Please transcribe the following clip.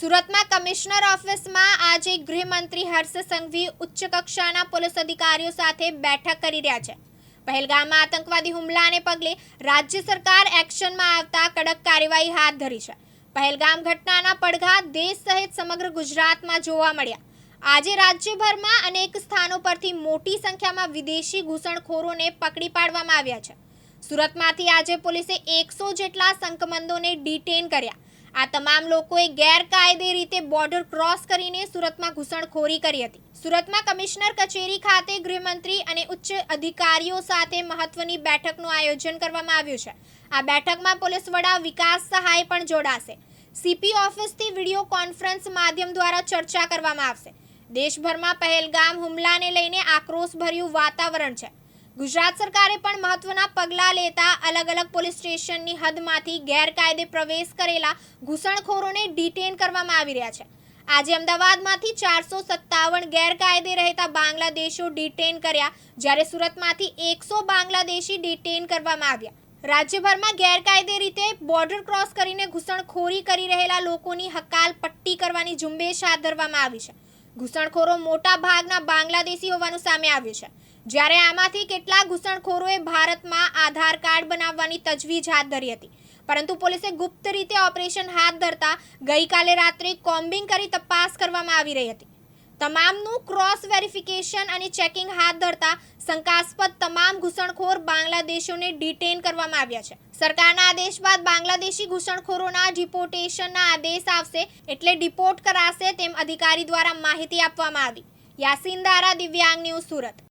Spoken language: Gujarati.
સુરતમાં કમિશનર ઓફિસમાં આજે ગૃહમંત્રી હર્ષ સંઘવી ઉચ્ચ કક્ષાના પોલીસ અધિકારીઓ સાથે બેઠક કરી રહ્યા છે। પહેલગામમાં આતંકવાદી હુમલાને પગલે રાજ્ય સરકાર એક્શનમાં આવતા કડક કાર્યવાહી હાથ ધરી છે। પહેલગામ ઘટનાના પડઘા દેશ સહિત સમગ્ર ગુજરાતમાં જોવા મળ્યા। આજે રાજ્યભરમાં અનેક સ્થાનો પરથી મોટી સંખ્યામાં વિદેશી ઘૂસણખોરોને પકડી પાડવામાં આવ્યા છે। સુરતમાંથી આજે પોલીસે 100 જેટલા શંકમંદોને ડિટેન કર્યા। આ તમામ લોકોએ ગેરકાયદે રીતે બોર્ડર ક્રોસ કરીને સુરતમાં ઘૂસણખોરી કરી હતી। સુરતમાં કમિશનર કચેરી ખાતે ગૃહમંત્રી અને ઉચ્ચ અધિકારીઓ સાથે મહત્વની બેઠકનું આયોજન કરવામાં આવ્યું છે। આ બેઠકમાં પોલીસ વડા વિકાસ સહાય પણ જોડાશે। સીપી ઓફિસથી વિડીયો કોન્ફરન્સ માધ્યમ દ્વારા ચર્ચા કરવામાં આવશે। દેશભરમાં પહેલગામ હુમલાને લઈને આક્રોશભર્યું વાતાવરણ છે। ગુજરાત સરકારે પણ મહત્વના પગલાં લેતા અલગ અલગ પોલીસ સ્ટેશનની હદમાંથી ગેરકાયદે પ્રવેશ કરેલા ઘૂસણખોરોને ડિટેન કરવામાં આવી રહ્યા છે। આજે અમદાવાદમાંથી 457 ગેરકાયદે રહેતા બાંગ્લાદેશીઓ ડિટેન કર્યા, જ્યારે સુરતમાંથી 100 બાંગ્લાદેશી ડિટેન કરવામાં આવ્યા। રાજ્યભરમાં ગેરકાયદે રીતે બોર્ડર ક્રોસ કરીને ઘૂસણખોરી કરી રહેલા લોકોની હકાલપટ્ટી કરવાની ઝુંબેશ હાથ ધરવામાં આવી છે। ઘૂસણખોરો મોટા ભાગના બાંગ્લાદેશી હોવાનું સામે આવ્યું છે, જ્યારે આમાંથી કેટલાક ઘૂસણખોરોએ ભારતમાં આધાર કાર્ડ બનાવવાની તજવીજ હાથ ધરી હતી, પરંતુ પોલીસે ગુપ્ત રીતે ઓપરેશન હાથ ધરતા ગઈકાલે રાત્રે કોમ્બિંગ કરી તપાસ કરવામાં આવી રહી હતી। તમામનું ક્રોસ વેરિફિકેશન અને ચેકિંગ હાથ ધરતા શંકાસ્પદ તમામ ઘૂસણખોર બાંગ્લાદેશીઓને ડિટેન કરવામાં આવ્યા છે। સરકારના આદેશ બાદ બાંગ્લાદેશી ઘૂસણખોરોના ડિપોર્ટેશનના આદેશ આવશે એટલે ડિપોર્ટ કરાશે તેમ અધિકારી દ્વારા માહિતી આપવામાં આવી। યાસીન દારા, દિવ્યાંગ ન્યૂઝ, સુરત।